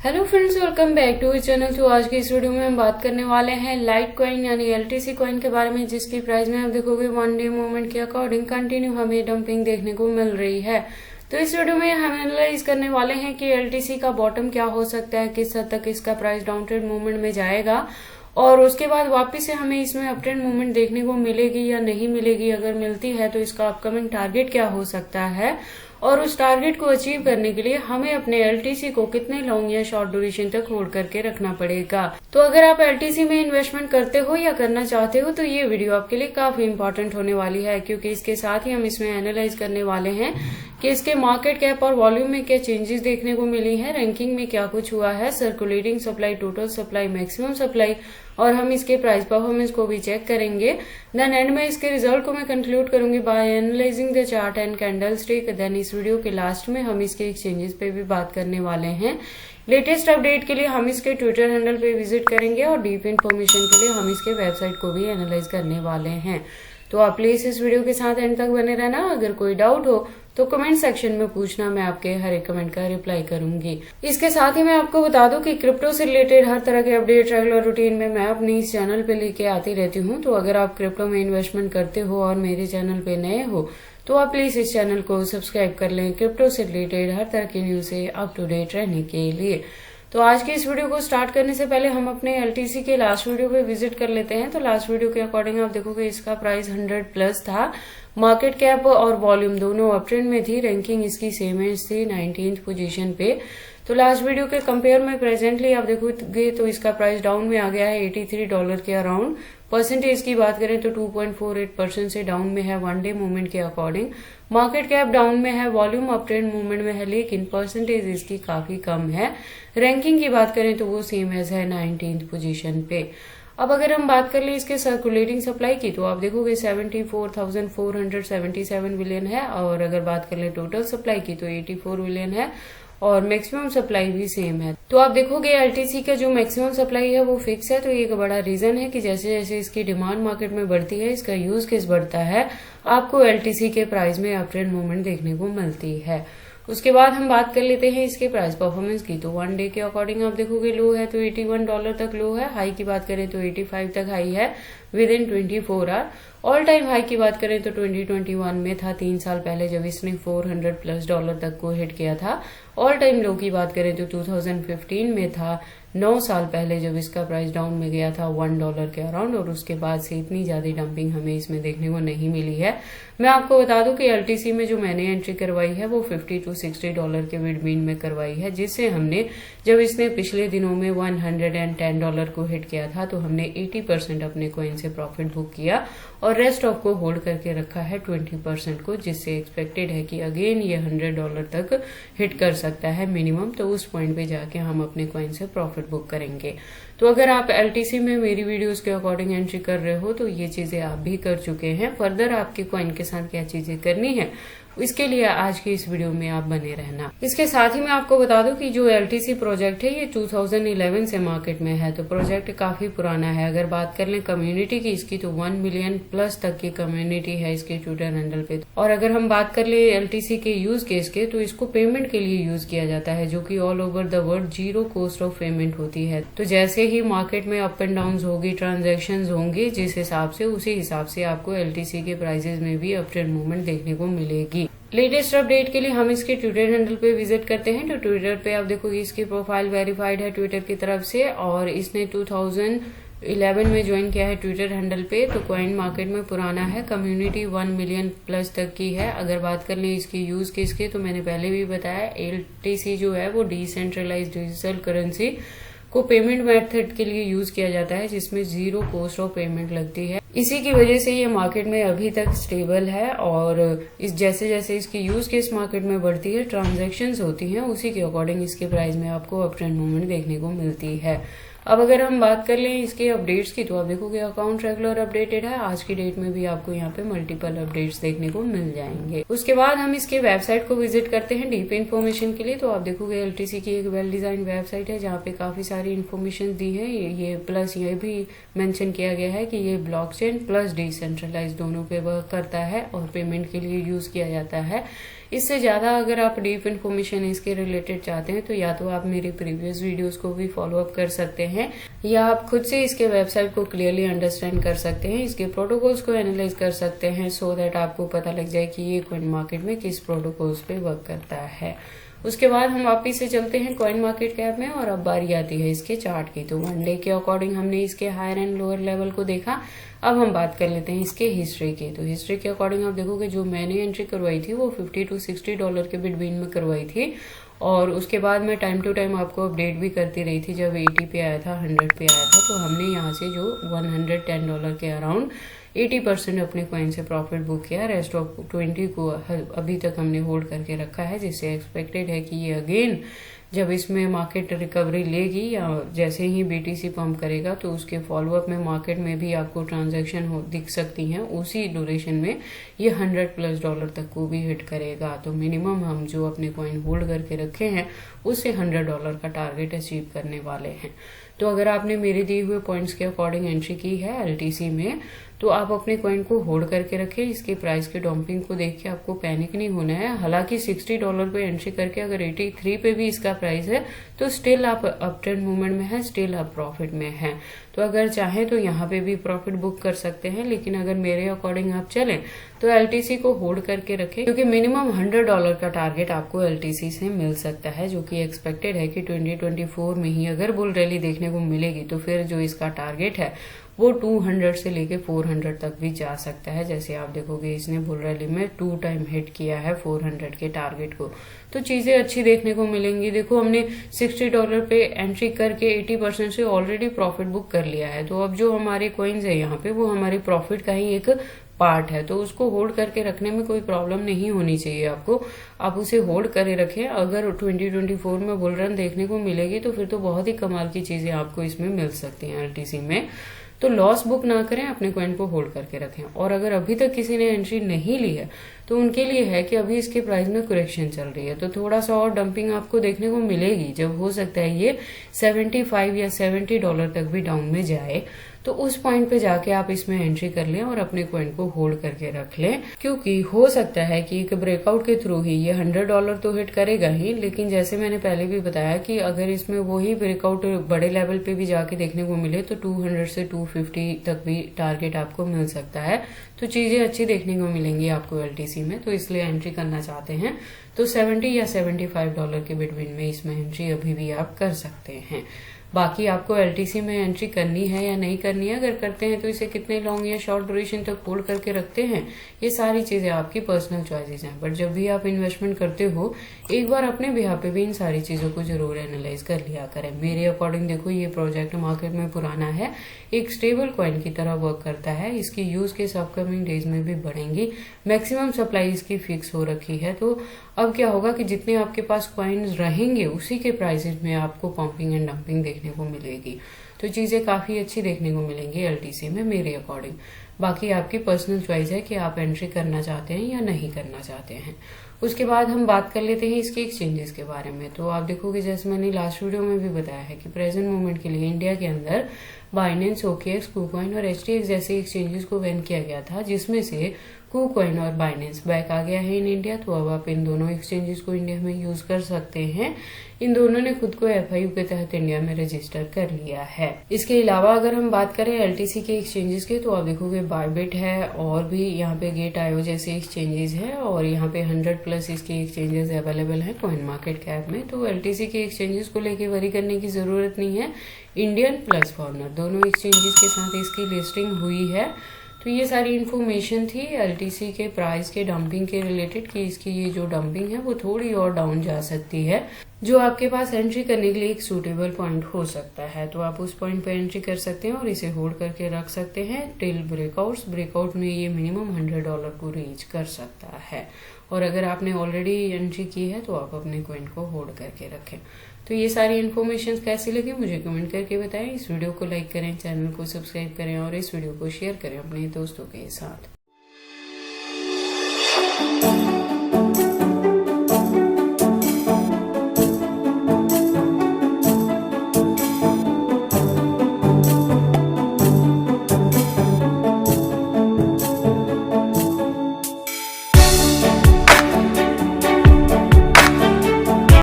Hello friends, welcome back to channel. तो आज की इस वीडियो में हम बात करने वाले हैं लाइट कॉइन यानी एलटीसी कॉइन के बारे में, जिसकी प्राइस में आप देखोगे वन डे मूवमेंट के अकॉर्डिंग कंटिन्यू हमें डंपिंग देखने को मिल रही है। तो इस वीडियो में हम एनालाइज करने वाले हैं कि एलटीसी का बॉटम क्या हो सकता है, किस हद तक इसका प्राइस डाउन ट्रेंड मूवमेंट में जाएगा और उसके बाद वापस से हमें इसमें अप ट्रेंड मूवमेंट देखने को मिलेगी या नहीं मिलेगी। अगर मिलती है तो इसका अपकमिंग टारगेट क्या हो सकता है और उस टारगेट को अचीव करने के लिए हमें अपने एलटीसी को कितने लॉन्ग या शॉर्ट ड्यूरेशन तक होल्ड करके रखना पड़ेगा। तो अगर आप एलटीसी में इन्वेस्टमेंट करते हो या करना चाहते हो तो ये वीडियो आपके लिए काफी इंपॉर्टेंट होने वाली है, क्योंकि इसके साथ ही हम इसमें एनालाइज करने वाले हैं कि इसके मार्केट कैप और वॉल्यूम में क्या चेंजेस देखने को मिली है, रैंकिंग में क्या कुछ हुआ है, circulating supply, total supply, maximum supply, और हम इसके प्राइस परफॉर्मेंस को भी चेक करेंगे। देन एंड में इसके रिजल्ट को मैं कंक्लूड करूंगी by analysing the chart and candlestick. Then इस वीडियो के लास्ट में हम इसके एक्सचेंजेस पे भी बात करने वाले हैं। लेटेस्ट अपडेट के लिए हम इसके ट्विटर हैंडल पे विजिट करेंगे और डीप इन्फॉर्मेशन के लिए हम इसके वेबसाइट को भी एनालाइज करने वाले हैं। तो आप प्लीज इस वीडियो के साथ एंड तक बने रहना। अगर कोई डाउट हो तो कमेंट सेक्शन में पूछना, मैं आपके हर एक कमेंट का रिप्लाई करूंगी। इसके साथ ही मैं आपको बता दूं कि क्रिप्टो से रिलेटेड हर तरह के अपडेट रेगुलर रूटीन में मैं अपने इस चैनल पे लेके आती रहती हूं। तो अगर आप क्रिप्टो में इन्वेस्टमेंट करते हो और मेरे चैनल पे नए हो तो आप प्लीज इस चैनल को सब्सक्राइब कर लें क्रिप्टो से रिलेटेड हर तरह की न्यूज से अप टू डेट रहने के लिए। तो आज की इस वीडियो को स्टार्ट करने से पहले हम अपने एलटीसी के लास्ट वीडियो पे विजिट कर लेते हैं। तो लास्ट वीडियो के अकॉर्डिंग आप देखोगे इसका प्राइस 100 प्लस था। मार्केट कैप और वॉल्यूम दोनों अप ट्रेंड में थी। रैंकिंग इसकी सेम एज थी 19th पोजीशन पे। तो लास्ट वीडियो के कंपेयर में प्रेजेंटली आप देखोगे तो इसका प्राइस डाउन में आ गया है $83 के अराउंड। परसेंटेज की बात करें तो 2.48% से डाउन में है वन डे मूवमेंट के अकॉर्डिंग। मार्केट कैप डाउन में है, वॉल्यूम अप ट्रेंड मूवमेंट में है, लेकिन परसेंटेज इसकी काफी कम है। रैंकिंग की बात करें तो वो सेम एज है 19th पोजीशन पे। अब अगर हम बात कर ले इसके सर्कुलेटिंग सप्लाई की तो आप देखोगे 74,477 बिलियन है, और अगर बात कर ले टोटल सप्लाई की तो 84 बिलियन है, और मैक्सिमम सप्लाई भी सेम है। तो आप देखोगे एलटीसी का जो मैक्सिमम सप्लाई है वो फिक्स है। तो एक बड़ा रीजन है कि जैसे जैसे इसकी डिमांड मार्केट में बढ़ती है, इसका यूज केस बढ़ता है, आपको एलटीसी के प्राइस में अप ट्रेंड मूवमेंट देखने को मिलती है। उसके बाद हम बात कर लेते हैं इसके प्राइस परफॉर्मेंस की। तो वन डे के अकॉर्डिंग आप देखोगे लो है तो $81 तक लो है, हाई की बात करें तो 85 तक हाई है within 24 hour. All time high की बात करें तो 2021 में था, 3 साल पहले, जब इसने $400+ तक को हिट किया था। ऑल टाइम लो की बात करें तो 2015 में था, 9 साल पहले, जब इसका प्राइस डाउन में गया था $1 के अराउंड, और उसके बाद से इतनी ज्यादा डंपिंग हमें इसमें देखने को नहीं मिली है। मैं आपको बता दूं कि एलटीसी में जो मैंने एंट्री करवाई है वो $50 to $60 के मिड में करवाई है, जिससे हमने, जब इसने पिछले दिनों में $110 को हिट किया था तो हमने 80% अपने कॉइन से प्रॉफिट बुक किया और रेस्ट ऑफ को होल्ड करके रखा है 20% को, जिससे एक्सपेक्टेड है कि अगेन ये $100 तक हिट कर सकता है मिनिमम। तो उस पॉइंट पे जाके हम अपने कॉइन से प्रॉफिट बुक करेंगे। तो अगर आप एलटीसी में मेरी वीडियोस के अकॉर्डिंग एंट्री कर रहे हो तो ये चीजें आप भी कर चुके हैं। फर्दर आपके कॉइन के साथ क्या चीजें करनी है इसके लिए आज की इस वीडियो में आप बने रहना। इसके साथ ही मैं आपको बता दूं कि जो एलटीसी प्रोजेक्ट है ये 2011 से मार्केट में है, तो प्रोजेक्ट काफी पुराना है। अगर बात कर लें कम्युनिटी की इसकी तो 1 मिलियन प्लस तक की कम्युनिटी है इसके ट्विटर हैंडल पे। और अगर हम बात कर ले एलटीसी के यूज केस के तो इसको पेमेंट के लिए यूज किया जाता है, जो कि all over the world zero cost of payment होती है। तो जैसे ही मार्केट में अप एंड डाउन होगी, ट्रांजेक्शन होंगे जिस हिसाब से, उसी हिसाब से आपको एलटीसी के प्राइसेस में भी अप ट्रेंड मूवमेंट देखने को मिलेगी। लेटेस्ट अपडेट के लिए हम इसके ट्विटर हैंडल पे विजिट करते हैं। तो ट्विटर पे आप देखोगे इसकी प्रोफाइल वेरीफाइड है ट्विटर की तरफ से, और इसने 2011 में ज्वाइन किया है ट्विटर हैंडल पे। तो कॉइन मार्केट में पुराना है, कम्युनिटी 1 मिलियन प्लस तक की है। अगर बात कर लें इसकी यूज केस के तो मैंने पहले भी बताया, एलटीसी जो है वो डिसेंट्रलाइज्ड डिजिटल करेंसी को पेमेंट मेथड के लिए यूज किया जाता है, जिसमें जीरो कॉस्ट ऑफ पेमेंट लगती है। इसी की वजह से ये मार्केट में अभी तक स्टेबल है, और इस जैसे जैसे इसकी यूज केस मार्केट में बढ़ती है, ट्रांजैक्शंस होती हैं, उसी के अकॉर्डिंग इसके प्राइस में आपको अप ट्रेंड मूवमेंट देखने को मिलती है। अब अगर हम बात कर लें इसके अपडेट्स की तो आप देखोगे अकाउंट रेगुलर अपडेटेड है। आज की डेट में भी आपको यहाँ पे मल्टीपल अपडेट्स देखने को मिल जाएंगे। उसके बाद हम इसके वेबसाइट को विजिट करते हैं डीप इन्फॉर्मेशन के लिए। तो आप देखोगे एलटीसी की एक वेल डिजाइन वेबसाइट है जहाँ पे काफी सारी इन्फॉर्मेशन दी है। ये प्लस ये भी मेंशन किया गया है कि ये ब्लॉकचेन प्लस डिसेंट्रलाइज दोनों पे वर्क करता है और पेमेंट के लिए यूज किया जाता है। इससे ज्यादा अगर आप डीप इन्फॉर्मेशन इसके रिलेटेड चाहते हैं तो या तो आप मेरी प्रीवियस वीडियोस को भी फॉलो अप कर सकते हैं, या आप खुद से इसके वेबसाइट को क्लियरली अंडरस्टैंड कर सकते हैं, इसके प्रोटोकॉल्स को एनालाइज कर सकते हैं, सो दैट आपको पता लग जाए कि ये कॉइन मार्केट में किस प्रोटोकॉल्स पे वर्क करता है। उसके बाद हम वापिस से चलते हैं कॉइन मार्केट कैप में, और अब बारी आती है इसके चार्ट की। तो वन डे के अकॉर्डिंग हमने इसके हायर एंड लोअर लेवल को देखा। अब हम बात कर लेते हैं इसके हिस्ट्री की। तो हिस्ट्री के अकॉर्डिंग आप देखोगे जो मैंने एंट्री करवाई थी वो $50 to $60 के बिटवीन में करवाई थी, और उसके बाद मैं टाइम टू टाइम आपको अपडेट भी करती रही थी। जब 80 पे आया था, 100 पे आया था, तो हमने यहाँ से जो $110 के अराउंड 80% अपने कॉइन से प्रॉफिट बुक किया। रेस्ट ऑफ 20 को अभी तक हमने होल्ड करके रखा है, जिससे एक्सपेक्टेड है कि ये अगेन जब इसमें मार्केट रिकवरी लेगी या जैसे ही बीटीसी पंप करेगा तो उसके फॉलोअप में मार्केट में भी आपको ट्रांजैक्शन दिख सकती हैं। उसी ड्यूरेशन में ये $100+ तक को भी हिट करेगा। तो मिनिमम हम जो अपने कॉइन होल्ड करके रखे हैं उससे $100 का टारगेट अचीव करने वाले हैं। तो अगर आपने मेरे दिए हुए पॉइंट्स के अकॉर्डिंग एंट्री की है एलटीसी में, तो आप अपने कॉइन को होल्ड करके रखें। इसके प्राइस के डंपिंग को देख के आपको पैनिक नहीं होना है। हालांकि $60 पे एंट्री करके अगर 83 पे भी इसका प्राइस है तो स्टिल आप अप ट्रेंड मूवमेंट में है, स्टिल आप प्रॉफिट में है। तो अगर चाहें तो यहाँ पे भी प्रॉफिट बुक कर सकते हैं, लेकिन अगर मेरे अकॉर्डिंग आप चलें तो एलटीसी को होल्ड करके रखें, क्योंकि मिनिमम $100 का टारगेट आपको एलटीसी से मिल सकता है, जो कि एक्सपेक्टेड है कि 2024 में ही अगर बुल रैली देखने को मिलेगी तो फिर जो इसका टारगेट है वो 200 से लेके 400 तक भी जा सकता है। जैसे आप देखोगे इसने बुल रैली में 2 टाइम हिट किया है 400 के टारगेट को, तो चीजें अच्छी देखने को मिलेंगी। देखो हमने $60 पे एंट्री करके 80% से ऑलरेडी प्रॉफिट बुक कर लिया है। तो अब जो हमारे कॉइन्स है यहाँ पे वो हमारे प्रॉफिट का ही एक पार्ट है, तो उसको होल्ड करके रखने में कोई प्रॉब्लम नहीं होनी चाहिए आपको। आप उसे होल्ड करे रखें। अगर 2024 में बुल रन देखने को मिलेगी तो फिर तो बहुत ही कमाल की चीजें आपको इसमें मिल सकती हैं एलटीसी में। तो लॉस बुक ना करें, अपने कॉइन को होल्ड करके रखें। और अगर अभी तक किसी ने एंट्री नहीं ली है तो उनके लिए है कि अभी इसके प्राइस में करेक्शन चल रही है, तो थोड़ा सा और डंपिंग आपको देखने को मिलेगी। जब हो सकता है ये $75 या $70 तक भी डाउन में जाए, तो उस पॉइंट पे जाके आप इसमें एंट्री कर लें और अपने कॉइन को होल्ड करके रख लें, क्योंकि हो सकता है कि एक ब्रेकआउट के थ्रू ही ये $100 तो हिट करेगा ही, लेकिन जैसे मैंने पहले भी बताया कि अगर इसमें वही ब्रेकआउट बड़े लेवल पे भी जाके देखने को मिले तो 200 से 250 तक भी टारगेट आपको मिल सकता है। तो चीजें अच्छी देखने को मिलेंगी आपको एलटीसी में। तो इसलिए एंट्री करना चाहते हैं तो $70 या $75 के बिटवीन में इसमें एंट्री अभी भी आप कर सकते हैं। बाकी आपको एलटीसी में एंट्री करनी है या नहीं करनी है, अगर करते हैं तो इसे कितने लॉन्ग या शॉर्ट ड्यूरेशन तक होल्ड करके रखते हैं, ये सारी चीजें आपकी पर्सनल चॉइसेस हैं। बट जब भी आप इन्वेस्टमेंट करते हो एक बार अपने बिहार पे भी इन सारी चीजों को जरूर एनालाइज कर लिया करें। मेरे अकॉर्डिंग देखो ये प्रोजेक्ट मार्केट में पुराना है, एक स्टेबल कॉइन की तरह वर्क करता है। इसकी यूज केस अपकमिंग डेज में भी बढ़ेंगी। मैक्सिमम सप्लाई इसकी फिक्स हो रखी है। तो अब क्या होगा कि जितने आपके पास कॉइन्स रहेंगे उसी के प्राइसेस में आपको पंपिंग एंड डंपिंग देखने को मिलेगी। तो चीजें काफी अच्छी देखने को मिलेंगी एलटीसी में मेरे अकॉर्डिंग। बाकी आपकी पर्सनल चॉइस है कि आप एंट्री करना चाहते हैं या नहीं करना चाहते हैं। उसके बाद हम बात कर लेते हैं इसके एक्सचेंजेस के बारे में। तो आप देखोगे जैसे मैंने लास्ट वीडियो में भी बताया है कि प्रेजेंट मोमेंट के लिए इंडिया के अंदर बाइनेंस, OKX, KuCoin और HTX जैसे एक्सचेंजेस को बैन किया गया था, जिसमें से KuCoin और बाइनेंस बैक आ गया है इन इंडिया। तो अब आप इन दोनों एक्सचेंजेस को इंडिया में यूज कर सकते हैं। इन दोनों ने खुद को FIU के तहत इंडिया में रजिस्टर कर लिया है। इसके अलावा अगर हम बात करें एलटीसी के एक्सचेंजेस के, तो आप देखोगे बायबिट है और भी यहाँ पे Gate.io जैसे एक्सचेंजेस है, और यहाँ पे 100+ इसके एक्सचेंजेस अवेलेबल है कॉइन मार्केट कैप में। तो एलटीसी के एक्सचेंजेस को लेके वरी करने की जरूरत नहीं है। इंडियन प्लस फॉरेनर दोनों एक्सचेंजेस के साथ इसकी लिस्टिंग हुई है। तो ये सारी इन्फॉर्मेशन थी एलटीसी के प्राइस के डंपिंग के रिलेटेड, कि इसकी ये जो डंपिंग है वो थोड़ी और डाउन जा सकती है, जो आपके पास एंट्री करने के लिए एक सूटेबल पॉइंट हो सकता है। तो आप उस पॉइंट पे एंट्री कर सकते हैं और इसे होल्ड करके रख सकते हैं टिल ब्रेकआउट्स। ब्रेकआउट में ये मिनिमम $100 को रीच कर सकता है। और अगर आपने ऑलरेडी एंट्री की है तो आप अपने कॉइन को होल्ड करके रखें। तो ये सारी इन्फॉर्मेशन कैसी लगी मुझे कमेंट करके बताएं। इस वीडियो को लाइक करें, चैनल को सब्सक्राइब करें और इस वीडियो को शेयर करें अपने दोस्तों के साथ।